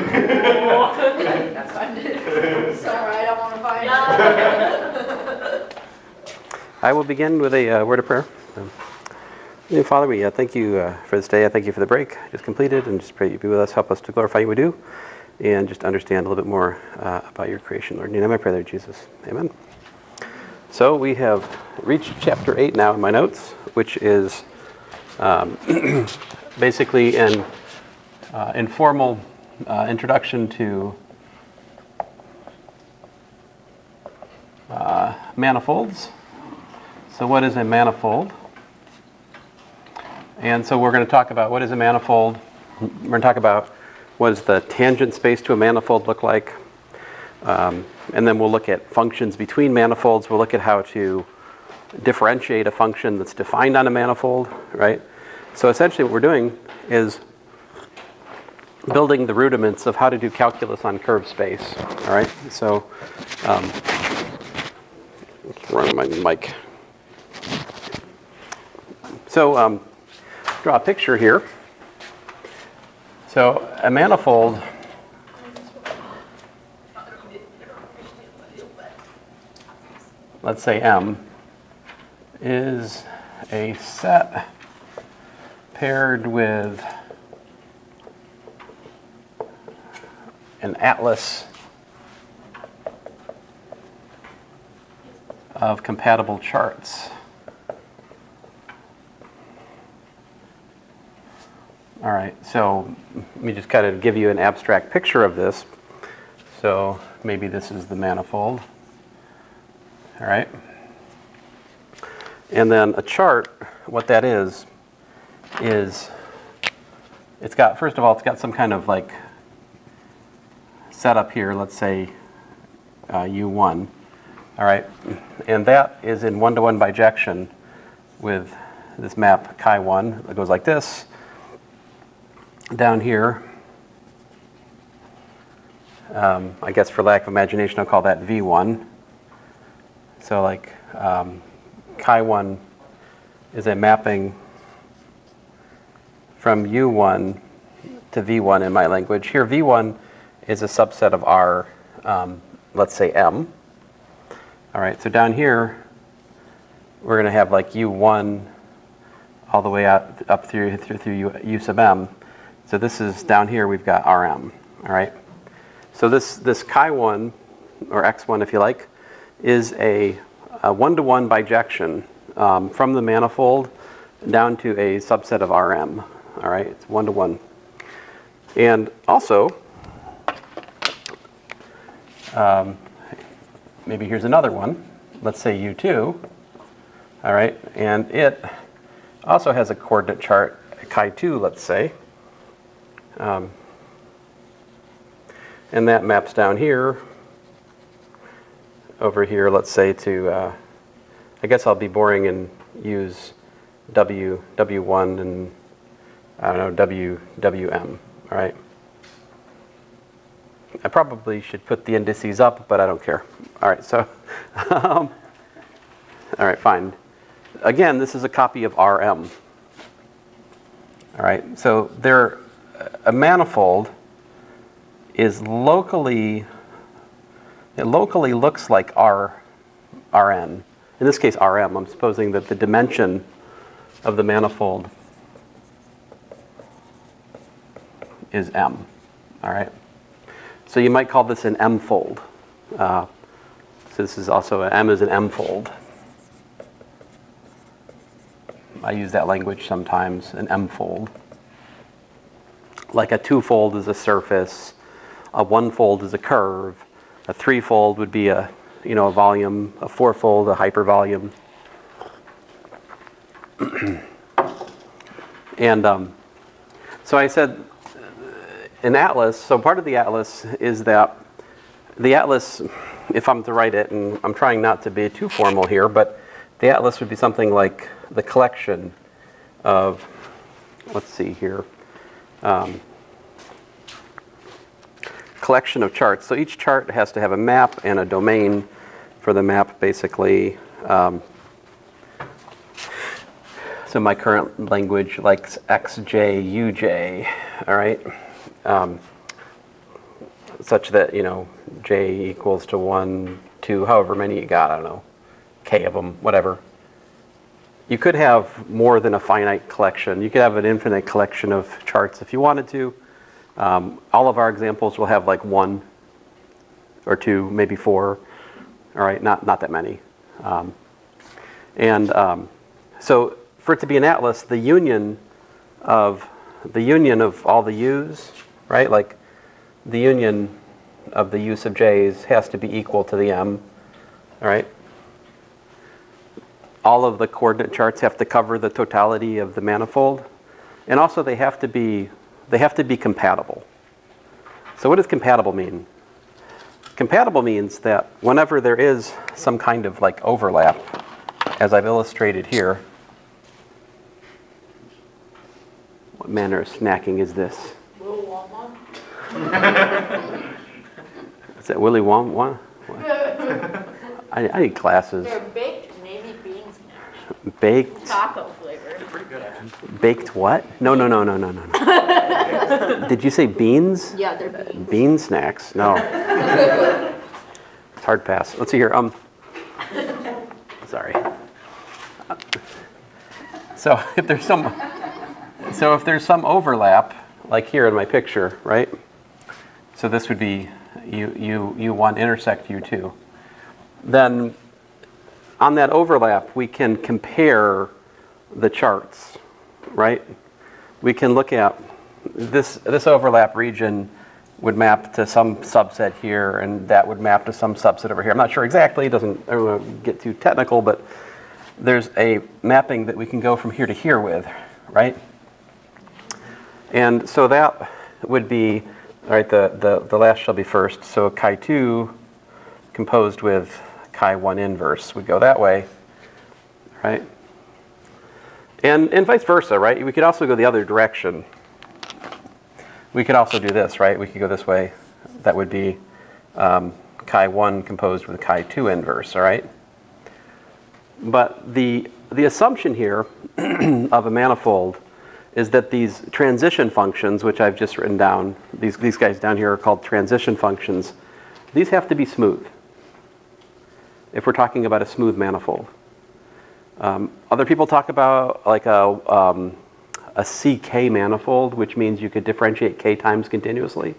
That's fine. Sorry, I don't want to fight. I will begin with a word of prayer. Dear Father, we thank you for this day. I thank you for the break just completed, and just pray you be with us, help us to glorify what we do, and just understand a little bit more about your creation, Lord. In your name I pray, there, Jesus. Amen. So we have reached chapter 8 now in my notes, which is basically an informal introduction to manifolds. So what is a manifold? And so we're going to talk about what is a manifold. We're going to talk about what does the tangent space to a manifold look like. And then we'll look at functions between manifolds. We'll look at how to differentiate a function that's defined on a manifold, right? So essentially what we're doing is building the rudiments of how to do calculus on curved space, all right? So let's run my mic. So draw a picture here. So a manifold let's say M is a set paired with an atlas of compatible charts. All right, so let me just kind of give you an abstract picture of this. So maybe this is the manifold. All right. And then a chart, what that is it's got, first of all, it's got some kind of like setup here, let's say U1. All right. And that is in one-to-one bijection with this map chi1 that goes like this. Down here, I guess for lack of imagination, I'll call that V1. So like chi1 is a mapping from U1 to V1 in my language. Here V1 is a subset of R, let's say M. All right, so down here we're going to have like U1 all the way up through U sub M. So this is down here we've got RM. All right. So this chi1 or x1 if you like is a one-to-one bijection from the manifold down to a subset of Rm. All right, it's one-to-one. And also, maybe here's another one. Let's say U2. All right, and it also has a coordinate chart, chi2, let's say. And that maps down here, over here, let's say to, I guess I'll be boring and use W1 and, I don't know, WM, all right? I probably should put the indices up, but I don't care. All right, so, all right, fine. Again, this is a copy of RM. All right, so a manifold is locally, it locally looks like Rn. In this case, Rm. I'm supposing that the dimension of the manifold is M. All right. So you might call this an M-fold. So this is also, M is an M-fold. I use that language sometimes, an M-fold. Like a two-fold is a surface. A one-fold is a curve. A three-fold would be a volume. A four-fold, a hypervolume. And so I said an atlas, so part of the atlas is that the atlas, if I'm to write it, and I'm trying not to be too formal here, but the atlas would be something like the collection of, let's see here, collection of charts. So each chart has to have a map and a domain for the map, basically. So my current language likes XJ, UJ, all right? such that, j equals to 1, 2, however many you got, I don't know, k of them, whatever. You could have more than a finite collection. You could have an infinite collection of charts if you wanted to. All of our examples will have like 1 or 2, maybe 4. All right, not that many. So for it to be an atlas, the union of all the u's, right? Like the union of the u sub j's has to be equal to the m. All right. All of the coordinate charts have to cover the totality of the manifold, and also they have to be compatible. So what does compatible mean? Compatible means that whenever there is some kind of like overlap, as I've illustrated here. What manner of snacking is this? Willy Wonka. Is that Willy Wonka? I need glasses. They're baked navy beans now. Baked? Taco flavor. Pretty good, actually. Baked what? No. Did you say beans? Yeah, they're beans. Bean snacks? No. It's hard pass. Let's see here. Sorry. So if there's some overlap, like here in my picture, right? So this would be U1 intersect U2. Then on that overlap, we can compare the charts, right? We can look at this overlap region would map to some subset here, and that would map to some subset over here. I'm not sure exactly. I don't want to get too technical, but there's a mapping that we can go from here to here with, right? And so that would be, all right, the last shall be first. So chi2 composed with chi1 inverse would go that way, right? And vice versa, right? We could also go the other direction. We could also do this, right? We could go this way. That would be chi1 composed with chi2 inverse, all right? But the assumption here of a manifold is that these transition functions, which I've just written down, these guys down here are called transition functions, these have to be smooth if we're talking about a smooth manifold. Other people talk about like a CK manifold, which means you could differentiate k times continuously.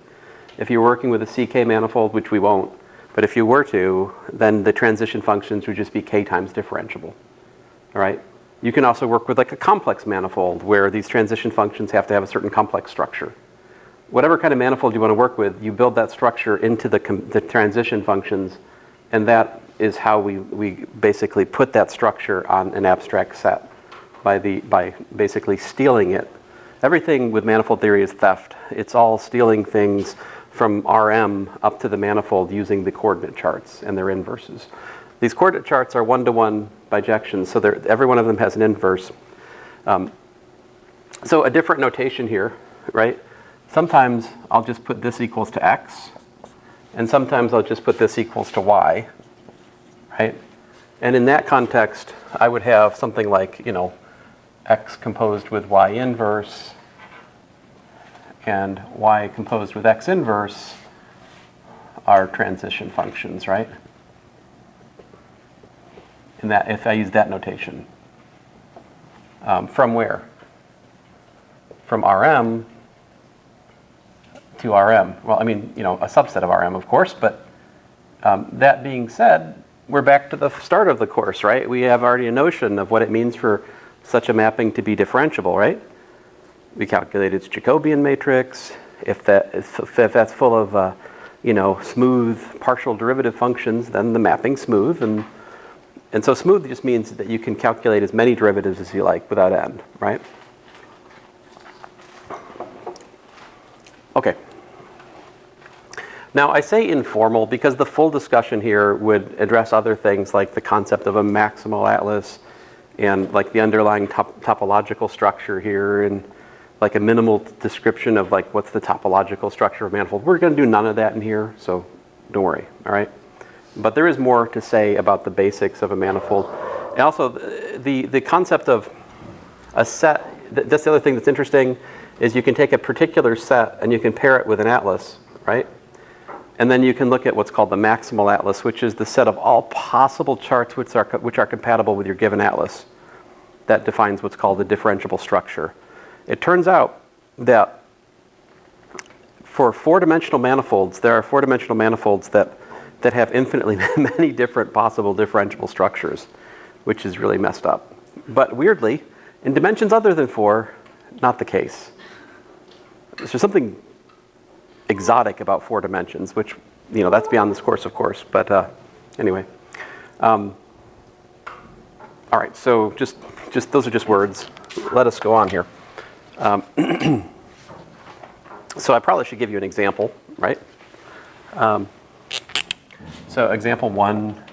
If you're working with a CK manifold, which we won't, but if you were to, then the transition functions would just be k times differentiable. All right? You can also work with like a complex manifold where these transition functions have to have a certain complex structure. Whatever kind of manifold you want to work with, you build that structure into the transition functions, and that is how we basically put that structure on an abstract set by basically stealing it. Everything with manifold theory is theft. It's all stealing things from Rm up to the manifold using the coordinate charts and their inverses. These coordinate charts are one-to-one bijections, so every one of them has an inverse. So a different notation here, right? Sometimes I'll just put this equals to x, and sometimes I'll just put this equals to y, right? And in that context, I would have something like, x composed with y inverse and y composed with x inverse are transition functions, right? In that, if I use that notation. From where? From Rm to Rm. Well, I mean, a subset of Rm, of course, but that being said, we're back to the start of the course, right? We have already a notion of what it means for such a mapping to be differentiable, right? We calculate its Jacobian matrix. If that's full of, smooth partial derivative functions, then the mapping's smooth. And so smooth just means that you can calculate as many derivatives as you like without end, right? Okay. Now, I say informal because the full discussion here would address other things like the concept of a maximal atlas and like the underlying topological structure here and like a minimal description of like what's the topological structure of manifold. We're going to do none of that in here, so don't worry, all right? But there is more to say about the basics of a manifold. And also, the concept of a set, that's the other thing that's interesting, is you can take a particular set and you can pair it with an atlas, right? And then you can look at what's called the maximal atlas, which is the set of all possible charts which are compatible with your given atlas. That defines what's called a differentiable structure. It turns out that for four-dimensional manifolds, there are four-dimensional manifolds that have infinitely many different possible differentiable structures, which is really messed up. But weirdly, in dimensions other than 4, not the case. There's something exotic about 4 dimensions, which, that's beyond this course, of course. But anyway. All right, so just those are just words. Let us go on here. So I probably should give you an example, right? So example 1,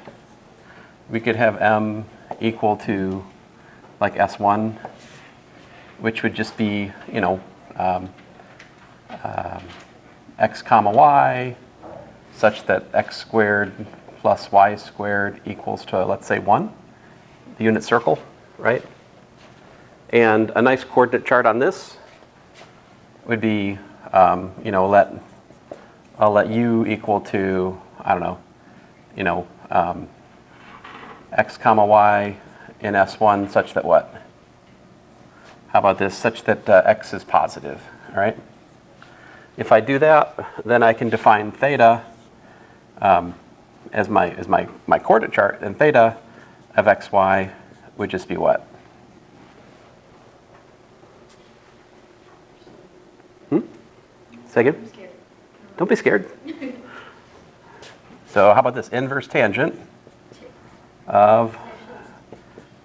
we could have M equal to like S1, which would just be, x comma y, such that x squared plus y squared equals to, let's say, 1, the unit circle, right? And a nice coordinate chart on this would be, I'll let u equal to, I don't know, x comma y in S1 such that what? How about this? Such that x is positive, all right? If I do that, then I can define theta as my coordinate chart, and theta of xy would just be what? Say again? I'm scared. Don't be scared. So how about this? Inverse tangent of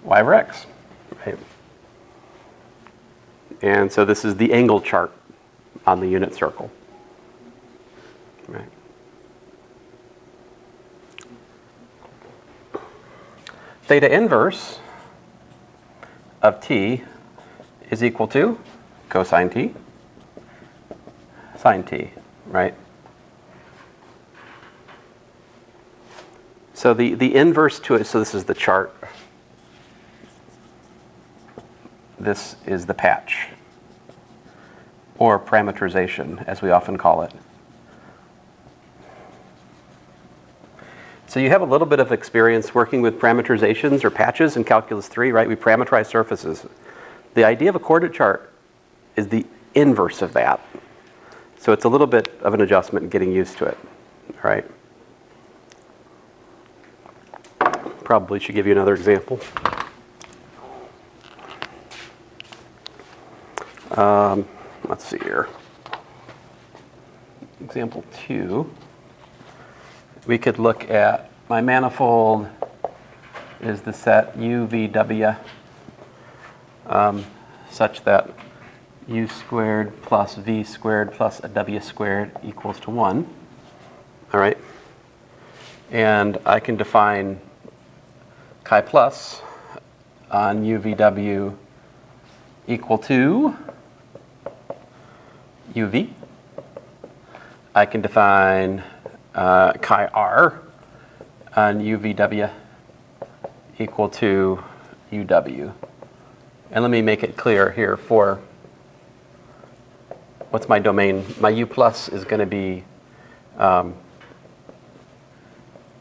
y over x, right? And so this is the angle chart on the unit circle, right? Theta inverse of t is equal to cosine t, sine t, right? So the inverse to it, so this is the chart. This is the patch, or parameterization, as we often call it. So you have a little bit of experience working with parameterizations or patches in Calculus 3, right? We parameterize surfaces. The idea of a coordinate chart is the inverse of that. So it's a little bit of an adjustment in getting used to it, all right? Probably should give you another example. Let's see here. Example 2. We could look at my manifold is the set UVW such that u squared plus v squared plus a w squared equals to 1. All right. And I can define chi plus on UVW equal to UV. I can define chi r on UVW equal to UW. And let me make it clear here for what's my domain. My U plus is going to be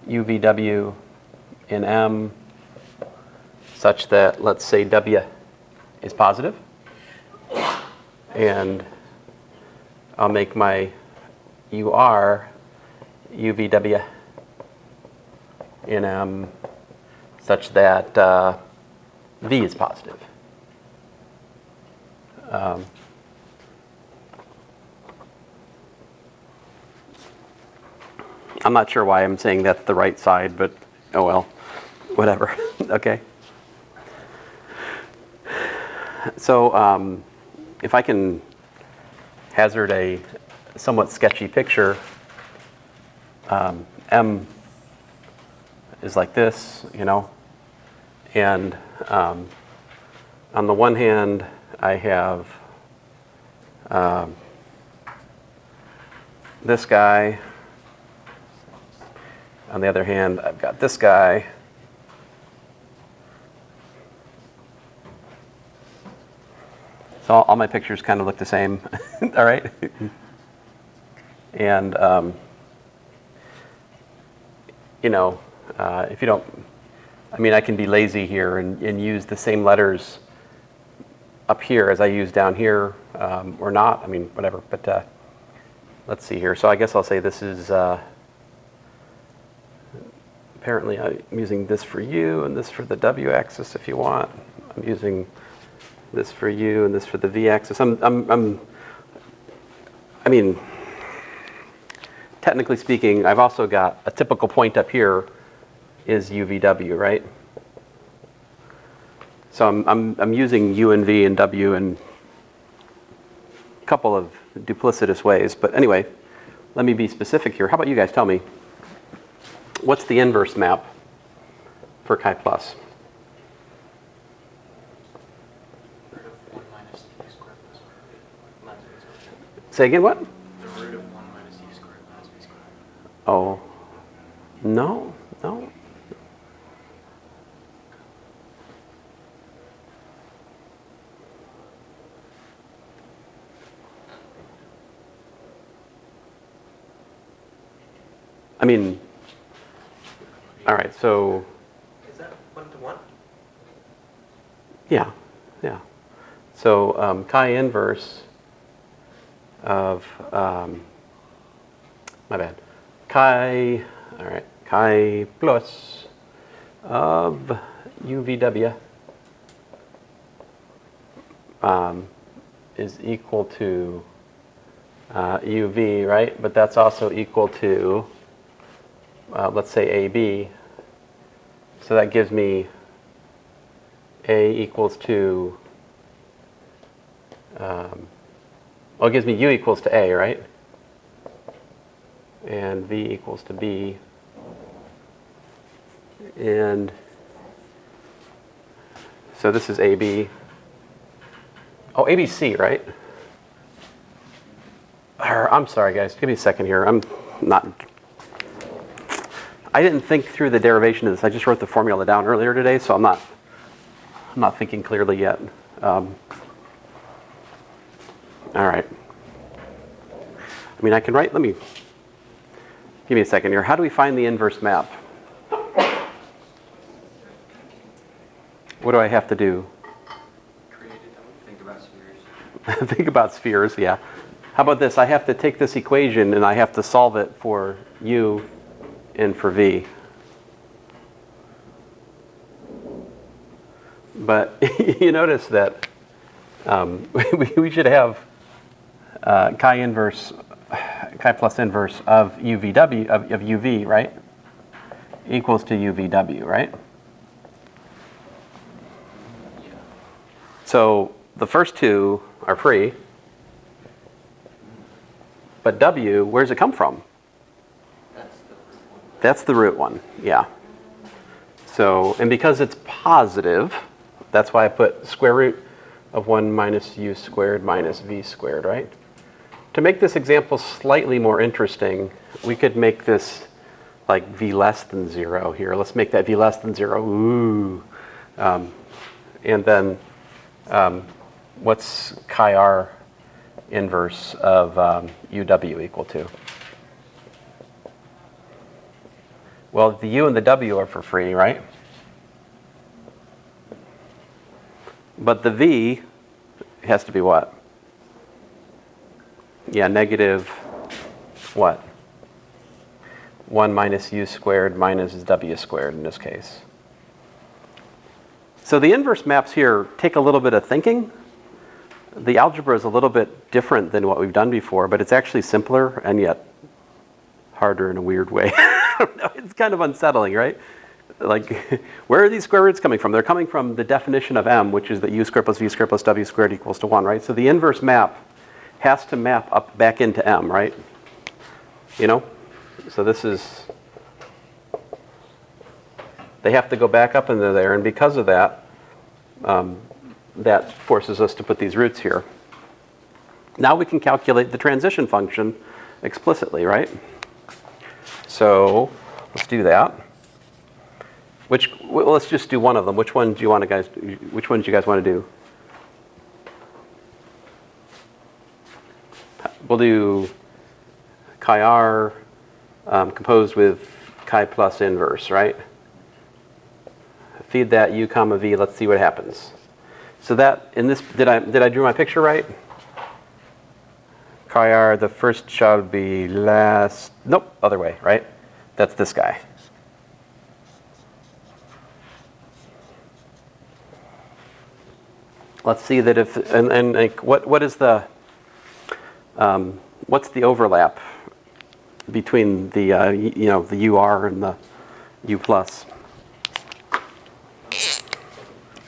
UVW in M such that, let's say, W is positive. And I'll make my UR UVW in M such that V is positive. I'm not sure why I'm saying that's the right side, but oh well, whatever. Okay. So if I can hazard a somewhat sketchy picture, M is like this, and on the one hand, I have this guy. On the other hand, I've got this guy. So all my pictures kind of look the same, all right? And you know, if you don't, I mean, I can be lazy here and use the same letters up here as I use down here, or not. I mean, whatever. But let's see here. So I guess I'll say this is, apparently I'm using this for u and this for the w-axis if you want. I'm using this for u and this for the v-axis. I mean, technically speaking, I've also got a typical point up here is UVW, right? So I'm using U and V and W in a couple of duplicitous ways. But anyway, let me be specific here. How about you guys tell me, what's the inverse map for chi plus? Say again, what? The root of 1 minus u squared minus v squared. Oh, no, no. I mean, all right, so. Is that 1 to 1? Yeah, yeah. So chi inverse of, my bad, chi, all right, chi plus of UVW is equal to UV, right? But that's also equal to, let's say AB. So that gives me A equals to, well, it gives me U equals to A, right? And V equals to B. And so this is AB. Oh, ABC, right? I'm sorry, guys. Give me a second here. I didn't think through the derivation of this. I just wrote the formula down earlier today, so I'm not thinking clearly yet. All right. I mean, I can write, give me a second here. How do we find the inverse map? What do I have to do? Think about spheres. Think about spheres, yeah. How about this? I have to take this equation and I have to solve it for U and for V. But you notice that we should have chi plus inverse of UVW, of UV, right? Equals to UVW, right? Yeah. So the first two are free. But W, where does it come from? That's the root one. That's the root one, yeah. So, and because it's positive, that's why I put square root of 1 minus u squared minus v squared, right? To make this example slightly more interesting, we could make this like v less than 0 here. Let's make that v less than 0. Ooh. And then what's chi r inverse of UW equal to? Well, the U and the W are for free, right? But the V has to be what? Yeah, negative what? 1 minus U squared minus W squared in this case. So the inverse maps here take a little bit of thinking. The algebra is a little bit different than what we've done before, but it's actually simpler and yet harder in a weird way. I don't know, it's kind of unsettling, right? Like, where are these square roots coming from? They're coming from the definition of M, which is that U squared plus V squared plus W squared equals to 1, right? So the inverse map has to map up back into M, right? You know? So this is, they have to go back up into there, and because of that, that forces us to put these roots here. Now we can calculate the transition function explicitly, right? So let's do that. Well, let's just do one of them. Which one do you want to guys? Which one do you guys want to do? We'll do chi r composed with chi plus inverse, right? Feed that u comma v, let's see what happens. So that, in this, did I draw my picture right? Chi r, the first shall be last, nope, other way, right? That's this guy. Let's see that if, and like, what is the, what's the overlap between the, you know, the UR and the U plus,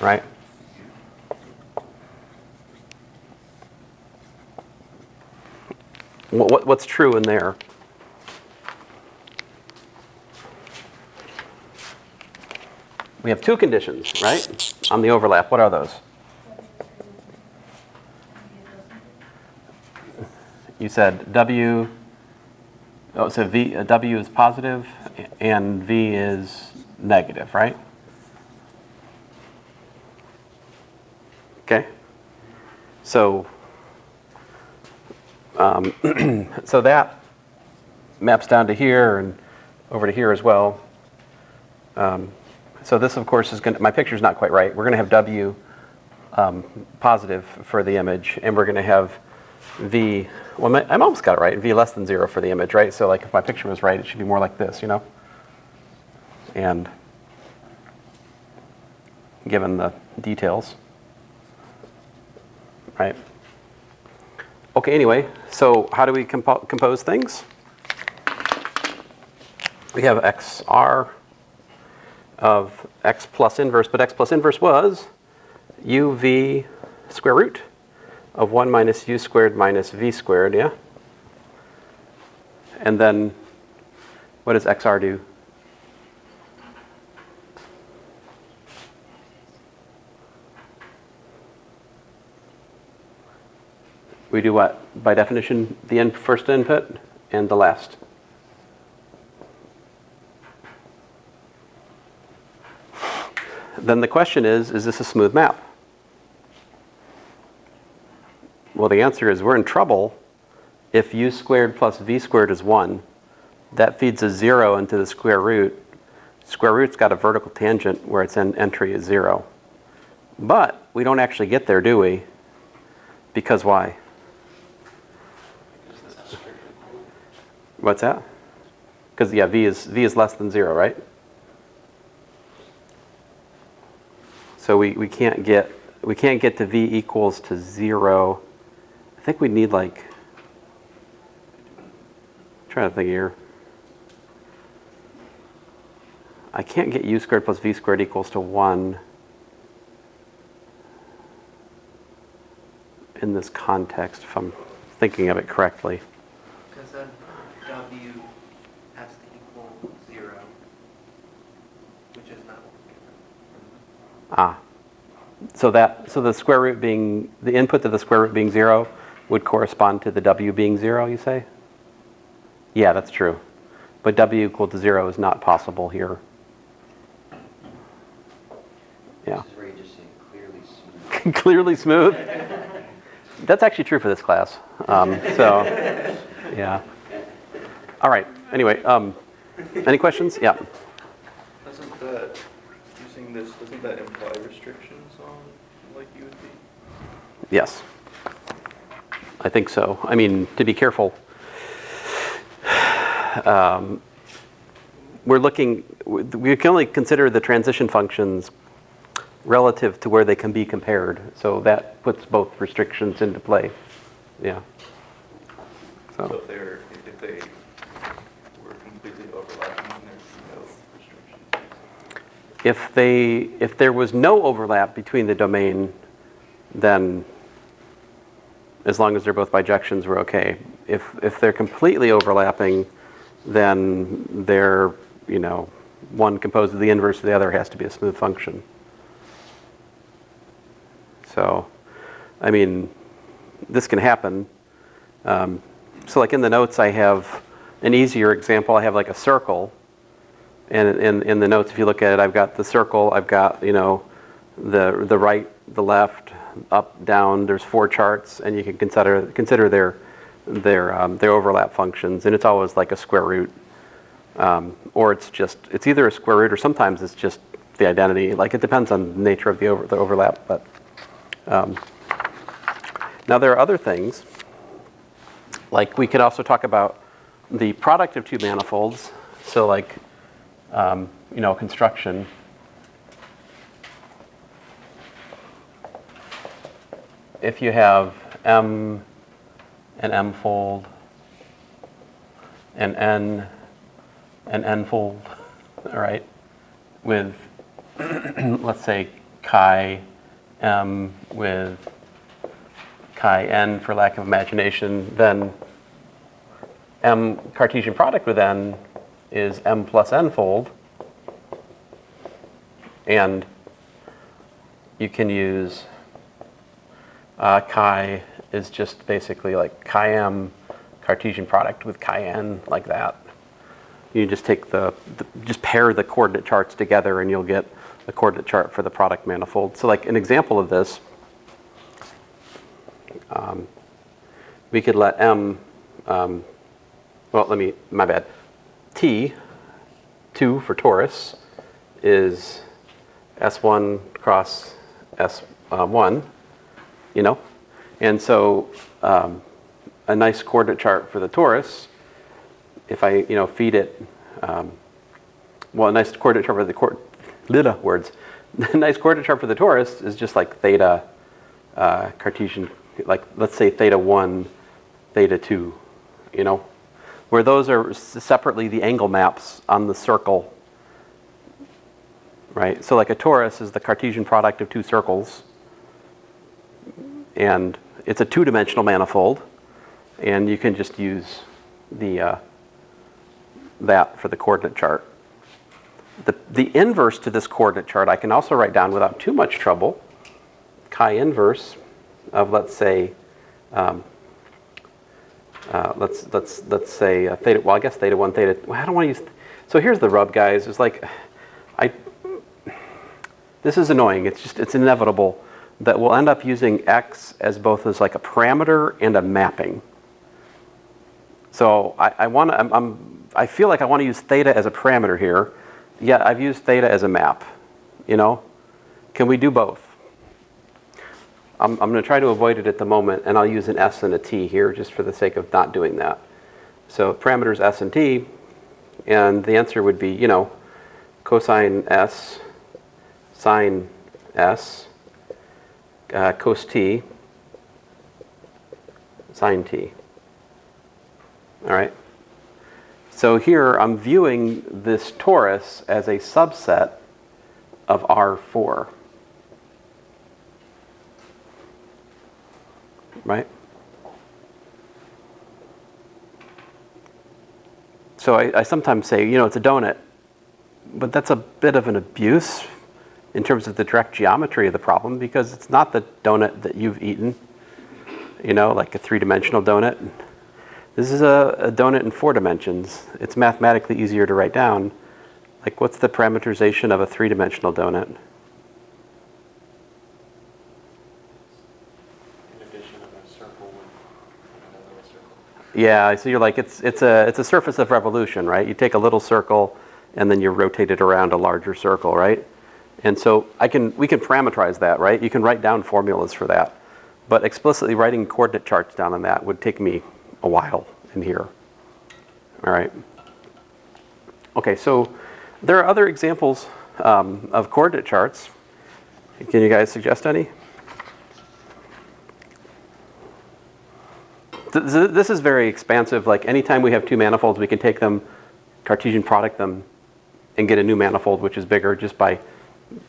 right? What's true in there? We have two conditions, right? On the overlap, what are those? You said W, oh, so W is positive and V is negative, right? Okay. So, so that maps down to here and over to here as well. So this, of course, is going to, my picture's not quite right. We're going to have W positive for the image, and we're going to have V, well, I almost got it right, V less than 0 for the image, right? So like if my picture was right, it should be more like this, you know? And given the details, right? Okay, anyway, so how do we compose things? We have XR of X plus inverse, but X plus inverse was UV square root of 1 minus U squared minus V squared, yeah? And then what does XR do? We do what? By definition, the first input and the last. Then the question is this a smooth map? Well, the answer is we're in trouble if U squared plus V squared is 1. That feeds a 0 into the square root. Square root's got a vertical tangent where its entry is 0. But we don't actually get there, do we? Because why? What's that? Because yeah, V is less than 0, right? So we can't get to V equals to 0. I think we need like, I'm trying to think here. I can't get U squared plus V squared equals to 1 in this context, if I'm thinking of it correctly. Because then W has to equal 0, which is not what So the square root being, the input to the square root being 0 would correspond to the W being 0, you say? Yeah, that's true. But W equal to 0 is not possible here. Yeah. This is where you just say clearly smooth. Clearly smooth? That's actually true for this class. So, yeah. All right. Anyway, any questions? Yeah. Doesn't that, using this, doesn't that imply restrictions on like U and V? Yes. I think so. I mean, to be careful, we can only consider the transition functions relative to where they can be compared. So that puts both restrictions into play. Yeah. So So if they were completely overlapping, then there's no restrictions. if there was no overlap between the domain, then as long as they're both bijections, we're okay. If they're completely overlapping, then they're, you know, one composed of the inverse of the other has to be a smooth function. So, I mean, this can happen. So like in the notes, I have an easier example. I have like a circle. And in the notes, if you look at it, I've got the circle. I've got, you know, the right, the left, up, down. There's 4 charts, and you can consider their overlap functions. And it's always like a square root Or it's either a square root or sometimes it's just the identity. Like it depends on the nature of the overlap. But now there are other things. Like we could also talk about the product of two manifolds. So like, construction. If you have M and M fold and N and N fold, all right, with, let's say, chi M with chi N for lack of imagination, then M Cartesian product with N is M plus N fold. And you can use chi is just basically like chi M Cartesian product with chi N, like that. You just take just pair the coordinate charts together and you'll get the coordinate chart for the product manifold. So like an example of this, we could let M, my bad. T, 2 for torus, is S1 cross S1, And so a nice coordinate chart for the torus, if I, feed it, a nice coordinate chart for the a nice coordinate chart for the torus is just like theta Cartesian, like let's say theta 1, theta 2, where those are separately the angle maps on the circle, right? So like a torus is the Cartesian product of two circles, and it's a two-dimensional manifold, and you can just use that for the coordinate chart. The inverse to this coordinate chart I can also write down without too much trouble. Chi inverse of, let's say, let's say theta. Well, I guess theta 1, theta. Well, I don't want to use. So here's the rub, guys. It's like, this is annoying. It's inevitable that we'll end up using x as both as like a parameter and a mapping. So I feel like I want to use theta as a parameter here, yet I've used theta as a map. Can we do both? I'm going to try to avoid it at the moment, and I'll use an s and a t here just for the sake of not doing that. So parameters s and t, and the answer would be, cosine s, sine s, cos t, sine t. All right? So here I'm viewing this torus as a subset of R4. Right? So I sometimes say, it's a donut, but that's a bit of an abuse in terms of the direct geometry of the problem, because it's not the donut that you've eaten, like a three-dimensional donut. This is a donut in 4 dimensions. It's mathematically easier to write down. Like, what's the parameterization of a three-dimensional donut? Yeah, so you're like, it's a surface of revolution, right? You take a little circle and then you rotate it around a larger circle, right? And so we can parameterize that, right? You can write down formulas for that. But explicitly writing coordinate charts down on that would take me a while in here. All right. Okay, so there are other examples of coordinate charts. Can you guys suggest any? This is very expansive. Like anytime we have two manifolds, we can take them, Cartesian product them, and get a new manifold which is bigger just by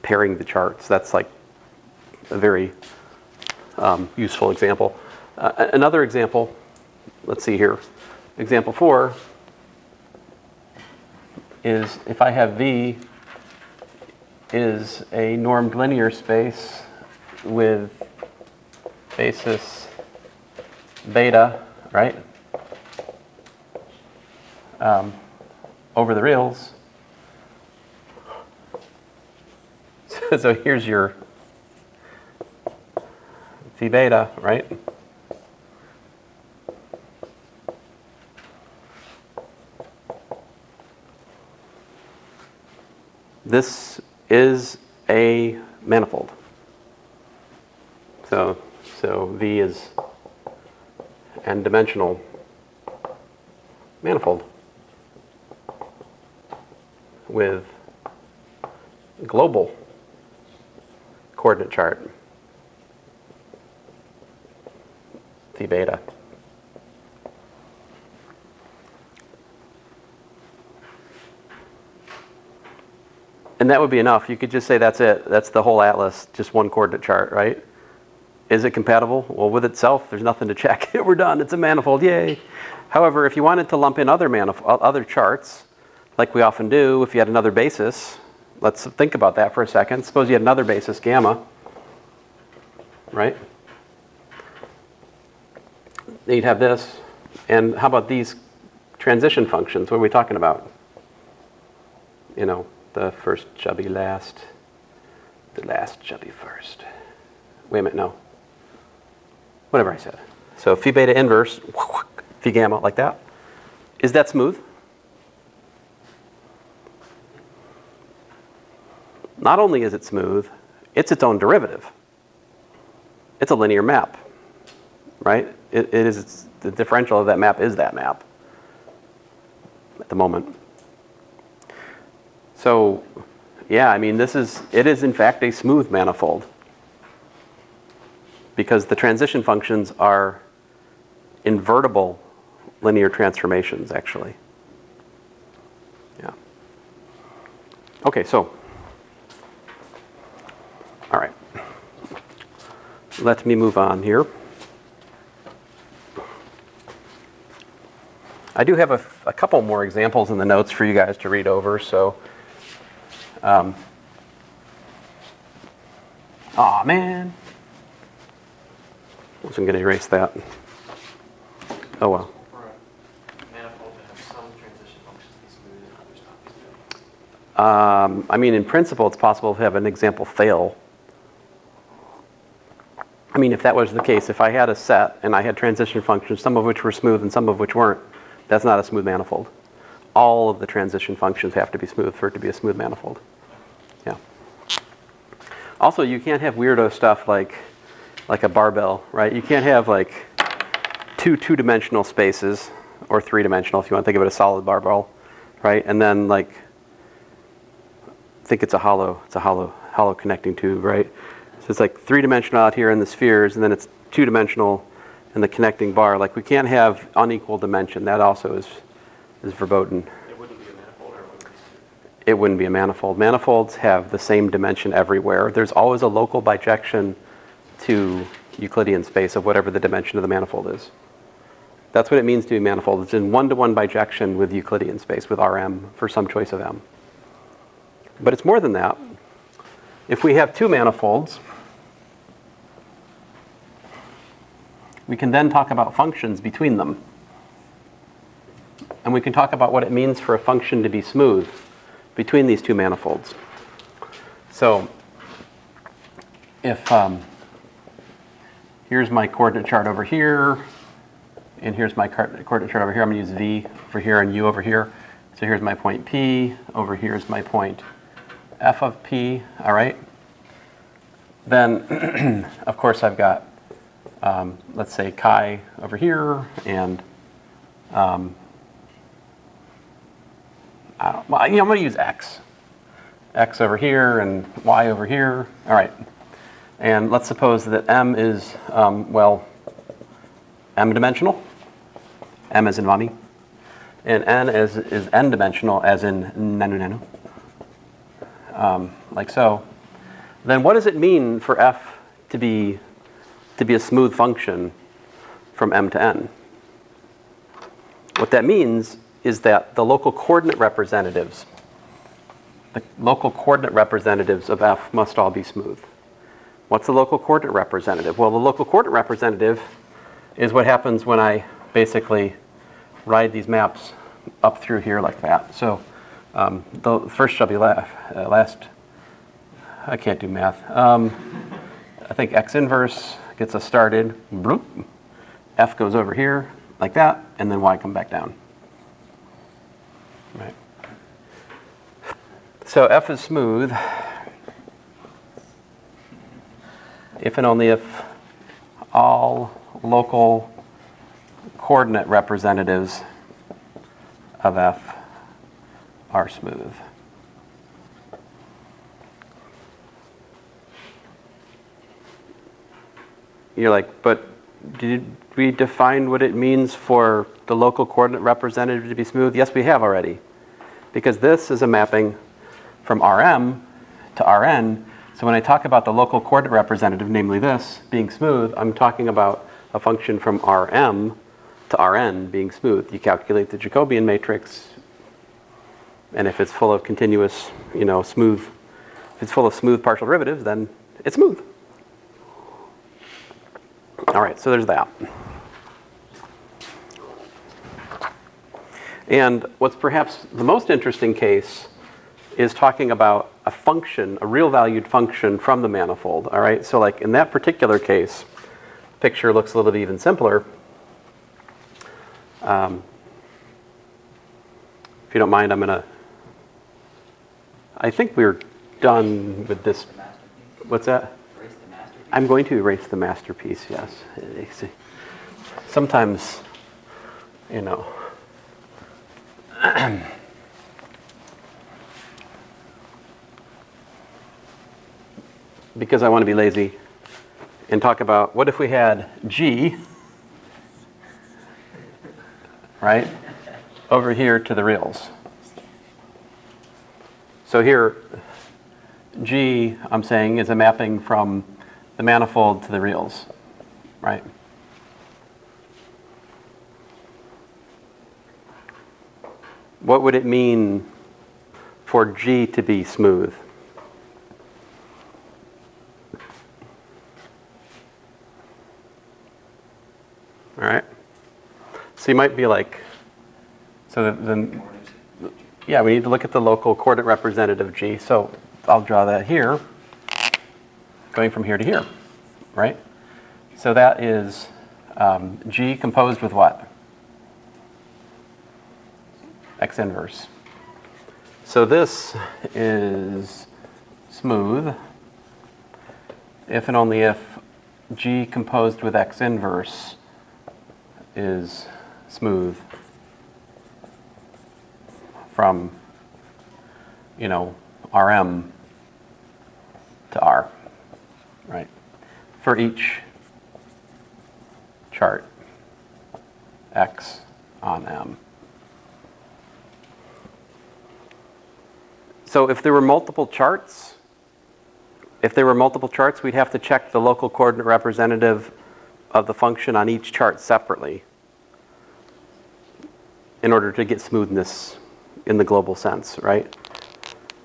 pairing the charts. That's like a very useful example. Another example, let's see here. Example 4 is if I have V is a normed linear space with basis beta, right, over the reals. So here's your phi beta, right? this is a manifold. So V is n-dimensional manifold with global coordinate chart, phi beta. And that would be enough. You could just say that's it. That's the whole atlas, just one coordinate chart, right? Is it compatible? Well, with itself, there's nothing to check. We're done. It's a manifold. Yay. However, if you wanted to lump in other charts, like we often do, if you had another basis, let's think about that for a second. Suppose you had another basis, gamma, right? You'd have this. And how about these transition functions? What are we talking about? You know, the first shall be last, the last shall be first. Wait a minute, no. Whatever I said. So phi beta inverse, phi gamma, like that. Is that smooth? Not only is it smooth, it's its own derivative. It's a linear map, right? It's the differential of that map is that map at the moment. So, yeah, I mean, it is in fact a smooth manifold because the transition functions are invertible linear transformations, actually. Yeah. Okay, so, all right. Let me move on here. I do have a couple more examples in the notes for you guys to read over, so. Aw, man. Wasn't going to erase that. Oh, well. For a manifold to have some transition functions be smooth and others not be smooth. I mean, in principle, it's possible to have an example fail. I mean, if that was the case, if I had a set and I had transition functions, some of which were smooth and some of which weren't, that's not a smooth manifold. All of the transition functions have to be smooth for it to be a smooth manifold. Yeah. Also, you can't have weirdo stuff like a barbell, right? You can't have like two-dimensional spaces, or three-dimensional if you want to think of it as a solid barbell, right? And then like, think it's a hollow connecting tube, right? So it's like three-dimensional out here in the spheres, and then it's two-dimensional in the connecting bar. Like we can't have unequal dimension. That also is verboten. It wouldn't be a manifold, or it wouldn't be smooth. It wouldn't be a manifold. Manifolds have the same dimension everywhere. There's always a local bijection to Euclidean space of whatever the dimension of the manifold is. That's what it means to be a manifold. It's in one-to-one bijection with Euclidean space, with Rm for some choice of m. But it's more than that. If we have two manifolds, we can then talk about functions between them. And we can talk about what it means for a function to be smooth between these two manifolds. So if here's my coordinate chart over here, and here's my coordinate chart over here, I'm going to use V over here and U over here. So here's my point P, over here is my point F of P, all right? Then, of course, I've got, let's say, chi over here, and I'm going to use x. X over here and y over here. All right. And let's suppose that m is, m-dimensional. M as in mommy. And n is n-dimensional, as in nanu. Like so. Then what does it mean for f to be a smooth function from m to n? What that means is that the local coordinate representatives of f must all be smooth. What's the local coordinate representative? Well, the local coordinate representative is what happens when I basically ride these maps up through here like that. So the first shall be last. I can't do math. I think x inverse gets us started. Bloop. F goes over here like that, and then y come back down. Right. So f is smooth if and only if all local coordinate representatives of f are smooth. You're like, but did we define what it means for the local coordinate representative to be smooth? Yes, we have already. Because this is a mapping from Rm to Rn. So when I talk about the local coordinate representative, namely this, being smooth, I'm talking about a function from Rm to Rn being smooth. You calculate the Jacobian matrix, and if it's full of continuous, smooth, if it's full of smooth partial derivatives, then it's smooth. All right, so there's that. And what's perhaps the most interesting case is talking about a function, a real valued function from the manifold. All right, so like in that particular case, the picture looks a little bit even simpler. If you don't mind, I think we're done with this. What's that? I'm going to erase the masterpiece, yes. Sometimes, because I want to be lazy and talk about what if we had G, right, over here to the reals. So here, G, I'm saying, is a mapping from the manifold to the reals, right? What would it mean for G to be smooth? All right. So you might be like, then yeah, we need to look at the local coordinate representative G. So I'll draw that here, going from here to here, right? So that is G composed with what? X inverse. So this is smooth if and only if G composed with X inverse is smooth from, Rm to R, right? For each chart X on M. So if there were multiple charts, we'd have to check the local coordinate representative of the function on each chart separately in order to get smoothness in the global sense, right?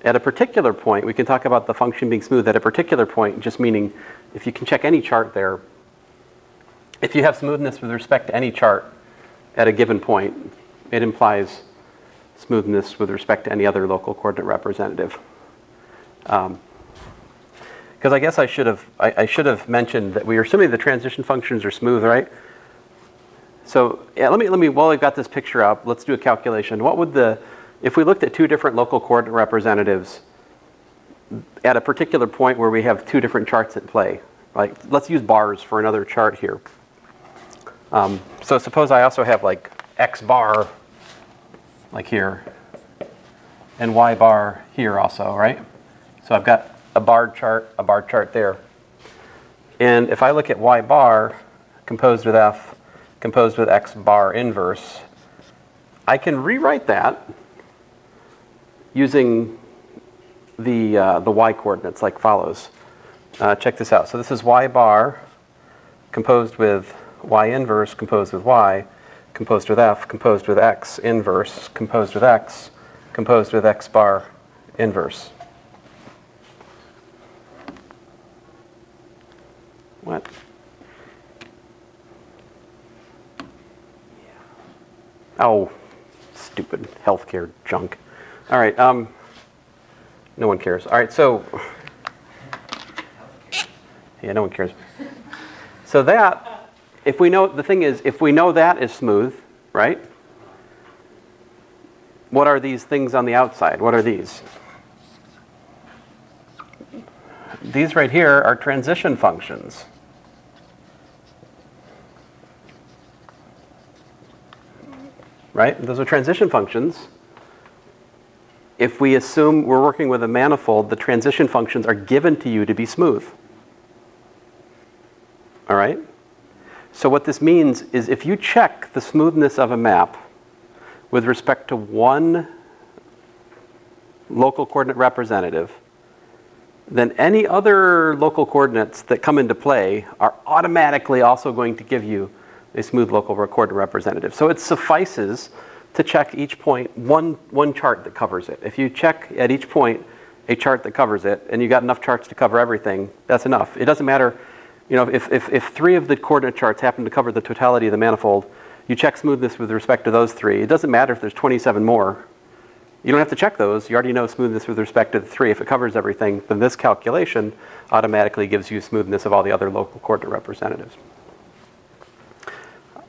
At a particular point, we can talk about the function being smooth at a particular point, just meaning if you can check any chart there, if you have smoothness with respect to any chart at a given point, it implies smoothness with respect to any other local coordinate representative. Because I guess I should have mentioned that we are assuming the transition functions are smooth, right? So yeah, let me while I've got this picture up, let's do a calculation. What would if we looked at two different local coordinate representatives at a particular point where we have two different charts at play, like let's use bars for another chart here. So suppose I also have like X bar like here and Y bar here also, right? So I've got a bar chart there. And if I look at Y bar composed with F, composed with X bar inverse, I can rewrite that using the Y coordinates like follows. Check this out. So this is Y bar composed with Y inverse, composed with Y, composed with F, composed with X inverse, composed with X, composed with X bar inverse. What? Oh, stupid healthcare junk. All right, no one cares. All right, so, yeah, no one cares. So that, if we know, the thing is, if we know that is smooth, right? What are these things on the outside? What are these? these right here are transition functions. Right? Those are transition functions. If we assume we're working with a manifold, the transition functions are given to you to be smooth. All right? So what this means is if you check the smoothness of a map with respect to one local coordinate representative, then any other local coordinates that come into play are automatically also going to give you a smooth local coordinate representative. So it suffices to check each point, one chart that covers it. If you check at each point a chart that covers it, and you got enough charts to cover everything, that's enough. It doesn't matter, you know, if 3 of the coordinate charts happen to cover the totality of the manifold, you check smoothness with respect to those 3. It doesn't matter if there's 27 more. You don't have to check those. You already know smoothness with respect to the 3. If it covers everything, then this calculation automatically gives you smoothness of all the other local coordinate representatives.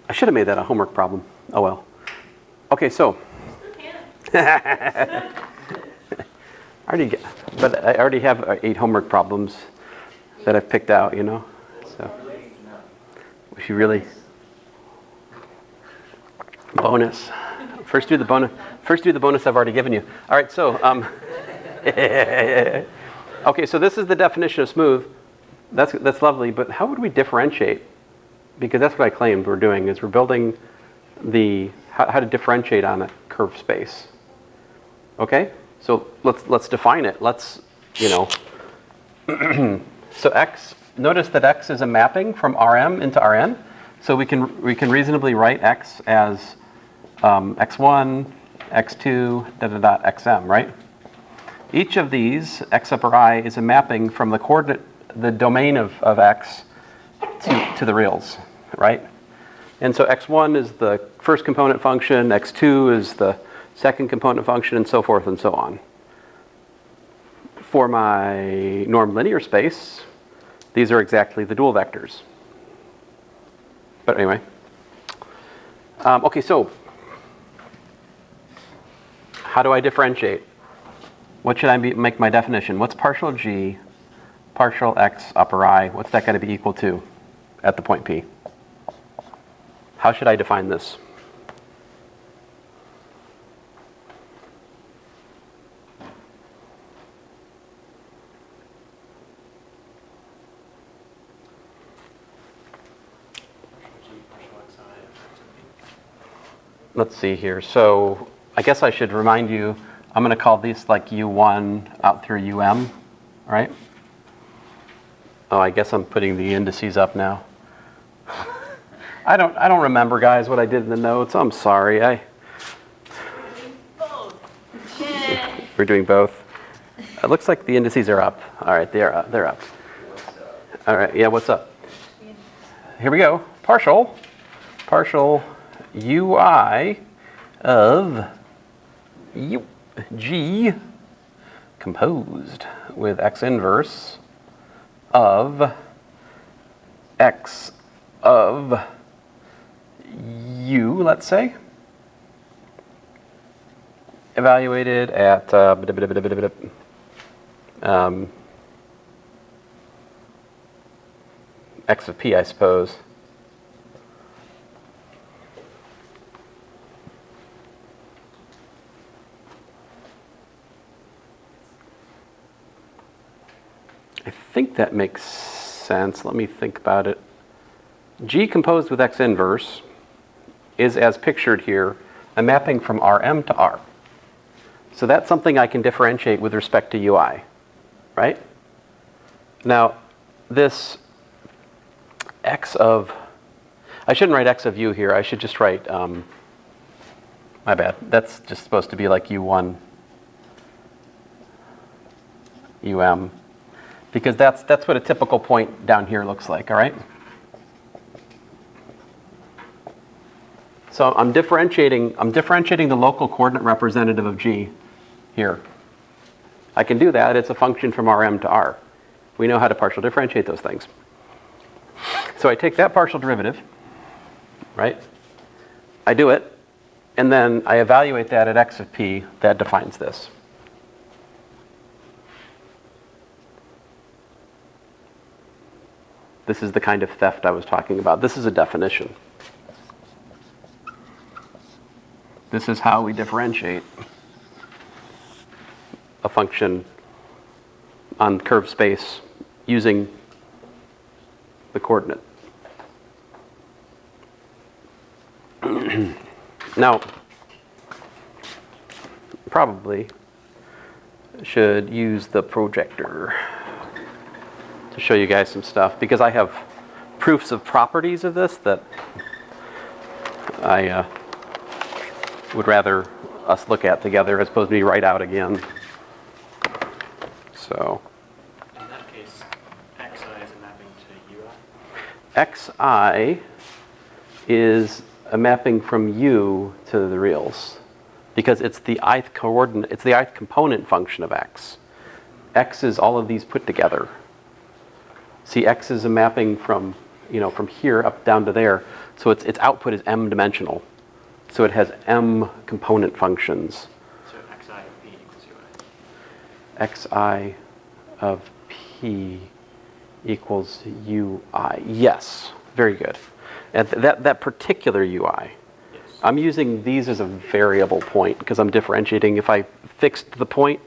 I should have made that a homework problem. Oh well. Okay, so. I already have 8 homework problems that I've picked out, you know. So. We should really. Bonus. First do the bonus. First do the bonus I've already given you. All right, so. Okay, so this is the definition of smooth. That's lovely, but how would we differentiate? Because that's what I claimed we're doing, is we're building how to differentiate on a curved space. Okay, so let's define it. Let's, you know, so x. Notice that x is a mapping from Rm into Rn. So we can reasonably write x as x1, x2, xm, right? Each of these x upper I is a mapping from the domain of x to the reals, right? And so x1 is the first component function, x2 is the second component function, and so forth and so on. For my norm linear space, these are exactly the dual vectors. But anyway. Okay, so how do I differentiate? What should I make my definition? What's partial g, partial x upper I? What's that going to be equal to at the point P? How should I define this? Let's see here. So I guess I should remind you, I'm going to call these like U1 out through UM, right? Oh, I guess I'm putting the indices up now. I don't remember, guys, what I did in the notes. I'm sorry. We're doing both. It looks like the indices are up. All right, they're up. All right, yeah, what's up? Here we go. Partial UI of G composed with x inverse of x of U, let's say, evaluated at x of P, I suppose. I think that makes sense. Let me think about it. G composed with x inverse is, as pictured here, a mapping from Rm to R. So that's something I can differentiate with respect to UI, right? Now, this x of, I shouldn't write x of U here. I should just write, my bad. That's just supposed to be like U1, UM. Because that's what a typical point down here looks like, all right? So I'm differentiating the local coordinate representative of G here. I can do that. It's a function from Rm to R. We know how to partial differentiate those things. So I take that partial derivative, right? I do it, and then I evaluate that at x of P. That defines this. This is the kind of theft I was talking about. This is a definition. This is how we differentiate a function on curved space using the coordinate. Now, probably should use the projector to show you guys some stuff, because I have proofs of properties of this that I would rather us look at together as opposed to me write out again. So In that case, xi is a mapping to ui? xi is a mapping from u to the reals, because it's the ith coordinate, it's the ith component function of x. X is all of these put together. See, x is a mapping from, from here up down to there. So its output is m dimensional. So it has m component functions. So xi of p equals ui. Xi of p equals ui. Yes, very good. And that particular ui. Yes. I'm using these as a variable point because I'm differentiating. If I fixed the point,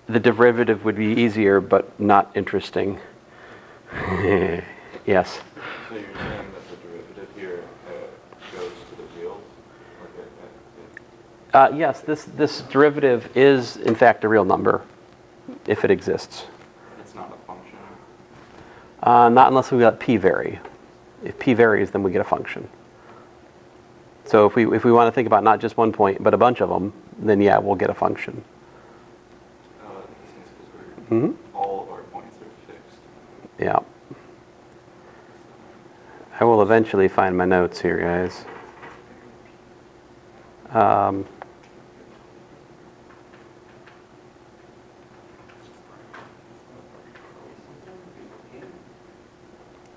the derivative would be easier but not interesting. Yes. So you're saying that the derivative here goes to the real? Yes, this derivative is in fact a real number, if it exists. It's not a function? Not unless we let p vary. If p varies, then we get a function. So if we want to think about not just one point, but a bunch of them, then yeah, we'll get a function. That seems because all of our points are fixed. Yeah. I will eventually find my notes here, guys.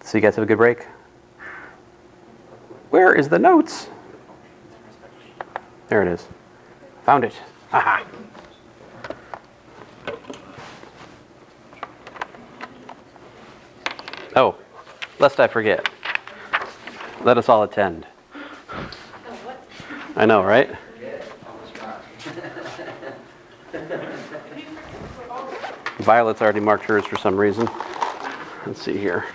So you guys have a good break? Where is the notes? There it is. Found it. Aha. Oh, lest I forget. Let us all attend. I know, right? Violet's already marked hers for some reason. Let's see here.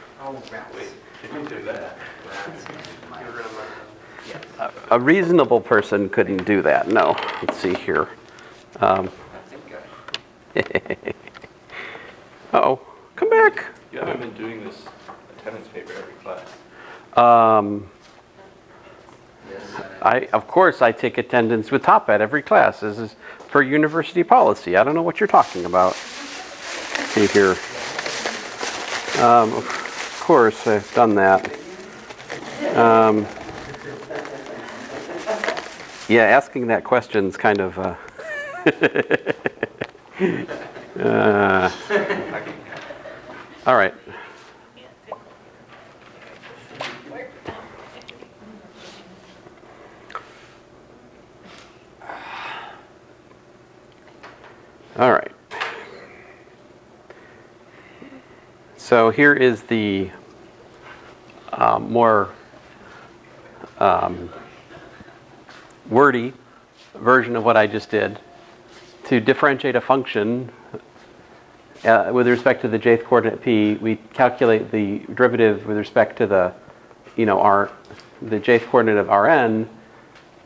A reasonable person couldn't do that. No. Let's see here. Uh-oh. Come back. You haven't been doing this attendance paper every class. Of course, I take attendance with top at every class. This is per university policy. I don't know what you're talking about. See here. Of course, I've done that. Yeah, asking that question's kind of. All right. All right. So here is the more wordy version of what I just did. To differentiate a function with respect to the jth coordinate p, we calculate the derivative with respect to the, the jth coordinate of Rn,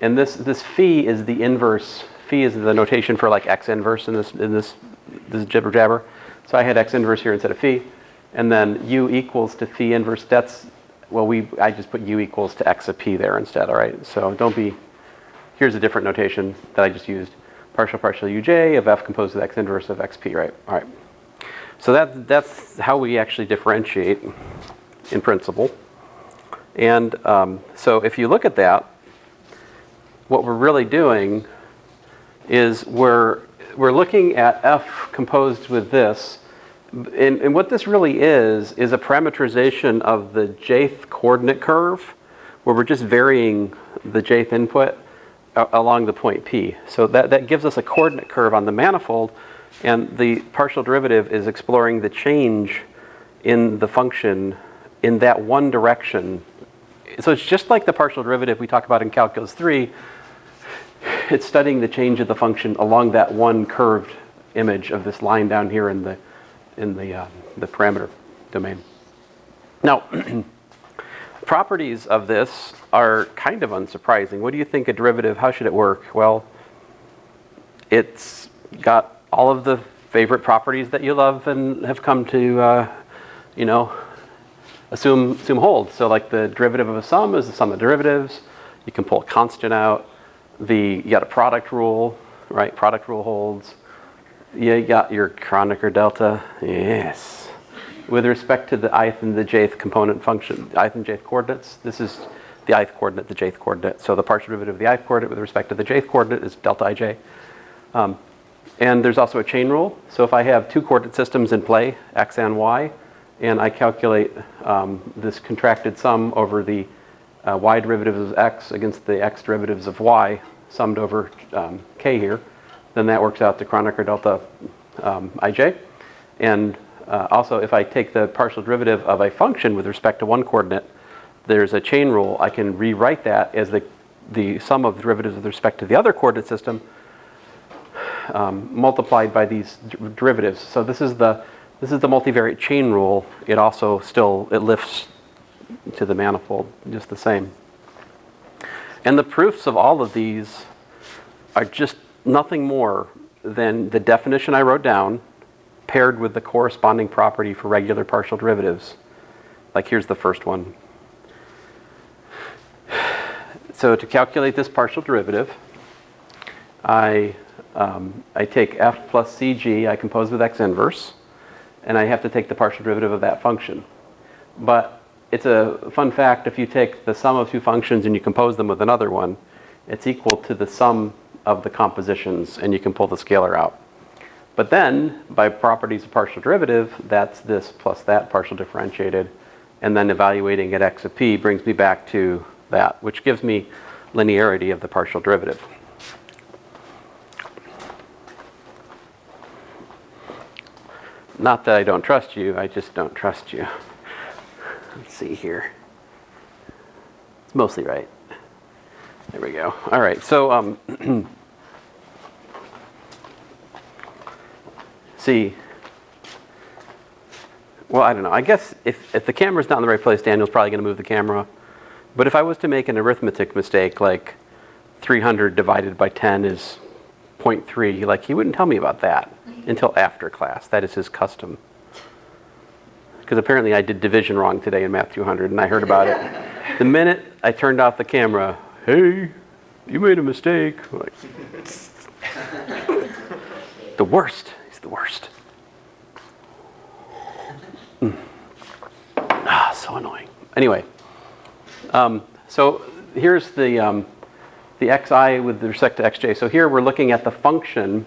and this phi is the inverse. Phi is the notation for like x inverse in this jibber jabber. So I had x inverse here instead of phi, and then u equals to phi inverse. I just put u equals to x of p there instead. All right. So here's a different notation that I just used. Partial uj of f composed of x inverse of xp. Right. All right. So that's how we actually differentiate in principle. And so if you look at that, what we're really doing is we're looking at f composed with this, and what this really is a parameterization of the jth coordinate curve, where we're just varying the jth input along the point p. So that gives us a coordinate curve on the manifold, and the partial derivative is exploring the change in the function in that one direction. So it's just like the partial derivative we talk about in calculus 3. It's studying the change of the function along that one curved image of this line down here in the parameter domain. Now, properties of this are kind of unsurprising. What do you think a derivative, how should it work? Well, it's got all of the favorite properties that you love and have come to, assume hold. So like the derivative of a sum is the sum of derivatives. You can pull a constant out. You got a product rule, right? Product rule holds. You got your Kronecker delta, yes. With respect to the ith and the jth component function, ith and jth coordinates, this is the ith coordinate, the jth coordinate. So the partial derivative of the ith coordinate with respect to the jth coordinate is delta ij. And there's also a chain rule. So if I have two coordinate systems in play, x and y, and I calculate this contracted sum over the y derivatives of x against the x derivatives of y, summed over k here, then that works out to Kronecker delta ij. And also, if I take the partial derivative of a function with respect to one coordinate, there's a chain rule. I can rewrite that as the sum of derivatives with respect to the other coordinate system multiplied by these derivatives. So this is the multivariate chain rule. It also it lifts to the manifold just the same. And the proofs of all of these are just nothing more than the definition I wrote down paired with the corresponding property for regular partial derivatives. Like here's the first one. So to calculate this partial derivative, I take f plus cg, I compose with x inverse, and I have to take the partial derivative of that function. But it's a fun fact, if you take the sum of two functions and you compose them with another one, it's equal to the sum of the compositions, and you can pull the scalar out. But then, by properties of partial derivative, that's this plus that partial differentiated, and then evaluating at x of p brings me back to that, which gives me linearity of the partial derivative. Not that I don't trust you, I just don't trust you. Let's see here. It's mostly right. There we go. All right, so see. Well, I don't know. I guess if the camera's not in the right place, Daniel's probably going to move the camera. But if I was to make an arithmetic mistake, like 300 divided by 10 is 0.3, like he wouldn't tell me about that until after class. That is his custom. Because apparently I did division wrong today in Math 200, and I heard about it. The minute I turned off the camera, hey, you made a mistake. Like, the worst. He's the worst. So annoying. Anyway, so here's the xi with respect to xj. So here we're looking at the function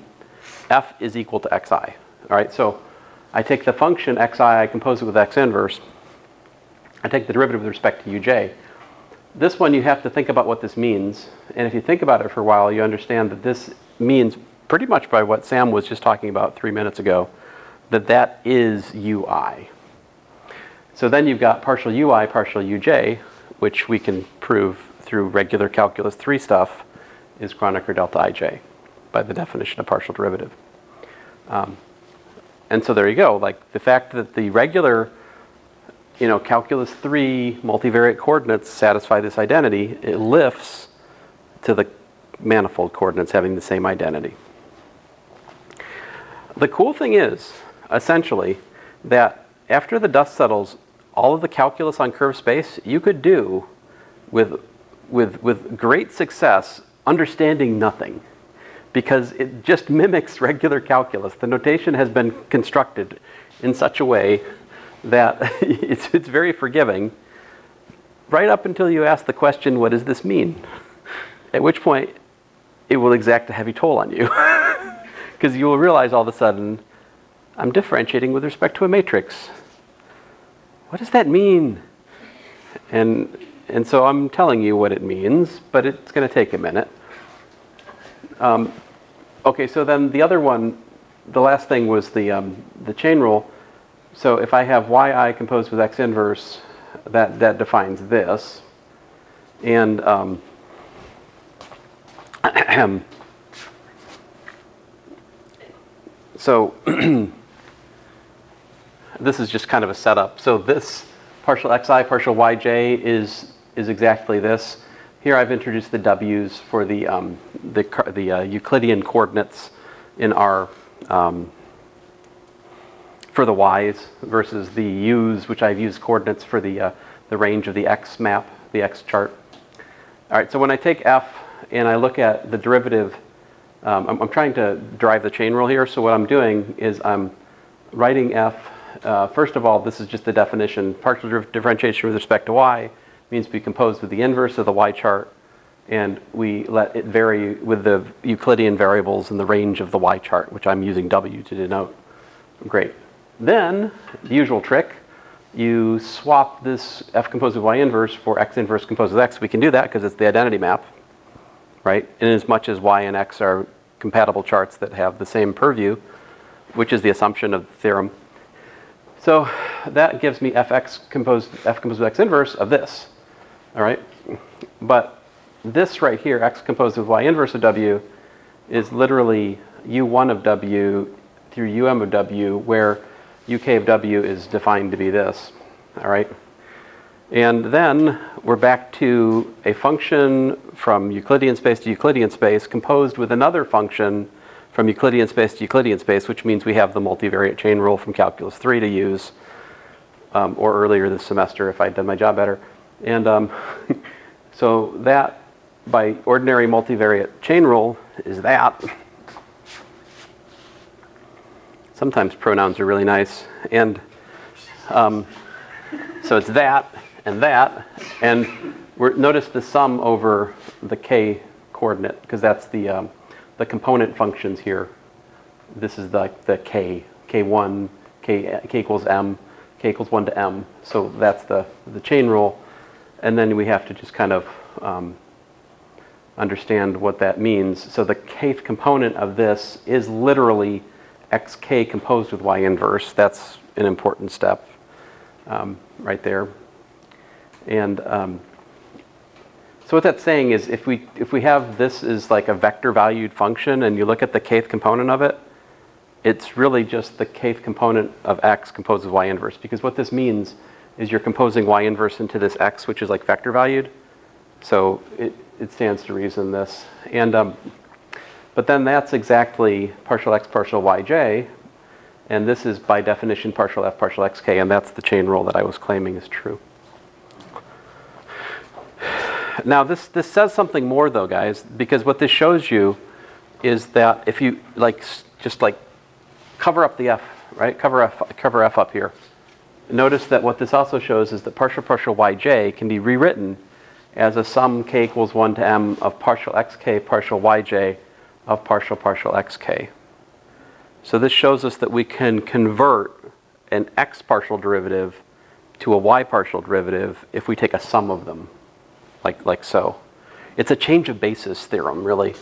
f is equal to xi. All right, so I take the function xi, I compose it with x inverse. I take the derivative with respect to uj. This one you have to think about what this means. And if you think about it for a while, you understand that this means pretty much by what Sam was just talking about 3 minutes ago, that is ui. So then you've got partial ui, partial uj, which we can prove through regular calculus 3 stuff is Kronecker delta ij by the definition of partial derivative. And so there you go. Like the fact that the regular, calculus 3 multivariate coordinates satisfy this identity, it lifts to the manifold coordinates having the same identity. The cool thing is, essentially, that after the dust settles, all of the calculus on curved space you could do with great success, understanding nothing, because it just mimics regular calculus. The notation has been constructed in such a way that it's very forgiving, right up until you ask the question, what does this mean? At which point, it will exact a heavy toll on you. Because you will realize all of a sudden, I'm differentiating with respect to a matrix. What does that mean? And so I'm telling you what it means, but it's going to take a minute. Okay, so then the other one, the last thing was the chain rule. So if I have yi composed with x inverse, that defines this. And so this is just kind of a setup. So this partial xi, partial yj is exactly this. Here I've introduced the w's for the Euclidean coordinates in our for the y's versus the u's, which I've used coordinates for the range of the x map, the x chart. All right, so when I take f and I look at the derivative, I'm trying to derive the chain rule here. So what I'm doing is I'm writing f. First of all, this is just the definition. Partial differentiation with respect to y means to be composed with the inverse of the y chart, and we let it vary with the Euclidean variables in the range of the y chart, which I'm using w to denote. Great. Then, the usual trick, you swap this f composed with y inverse for x inverse composed with x. We can do that because it's the identity map, right? In as much as y and x are compatible charts that have the same purview, which is the assumption of the theorem. So that gives me f composed with x inverse of this, all right? But this right here, x composed with y inverse of w, is literally u1 of w through um of w, where uk of w is defined to be this, all right? And then we're back to a function from Euclidean space to Euclidean space composed with another function from Euclidean space to Euclidean space, which means we have the multivariate chain rule from Calculus 3 to use, or earlier this semester if I'd done my job better. And so that, by ordinary multivariate chain rule, is that. Sometimes pronouns are really nice. And so it's that, and notice the sum over the k coordinate, because that's the component functions here. This is the k, k1, k equals m, k equals 1 to m. So that's the chain rule. And then we have to just kind of understand what that means. So the kth component of this is literally xk composed with y inverse. That's an important step right there. And so what that's saying is if we have this as like a vector valued function and you look at the kth component of it, it's really just the kth component of x composed with y inverse, because what this means is you're composing y inverse into this x, which is like vector valued. So it stands to reason this. And but then that's exactly partial x partial yj, and this is by definition partial f partial xk, and that's the chain rule that I was claiming is true. Now this says something more though, guys, because what this shows you is that if you just cover up the f, right? Cover f up here. Notice that what this also shows is that partial yj can be rewritten as a sum k equals 1 to m of partial xk partial yj of partial xk. So this shows us that we can convert an x partial derivative to a y partial derivative if we take a sum of them, like so. It's a change of basis theorem, really.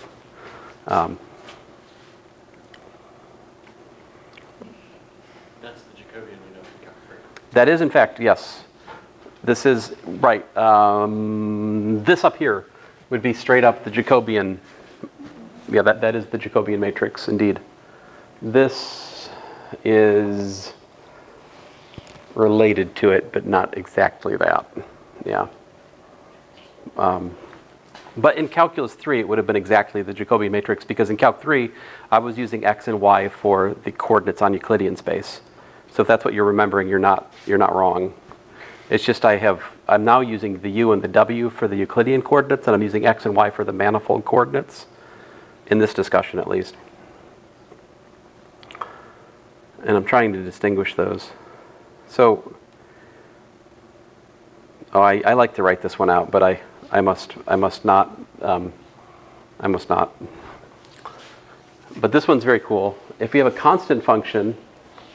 That's the Jacobian we know from Calc 3. That is, in fact, yes. This is, right. This up here would be straight up the Jacobian. Yeah, that is the Jacobian matrix, indeed. This is related to it, but not exactly that. Yeah. But in Calculus 3, it would have been exactly the Jacobian matrix, because in Calc 3, I was using x and y for the coordinates on Euclidean space. So if that's what you're remembering, you're not wrong. It's just I'm now using the u and the w for the Euclidean coordinates, and I'm using x and y for the manifold coordinates, in this discussion at least. And I'm trying to distinguish those. So, I like to write this one out, but I must not. I must not. But this one's very cool. If we have a constant function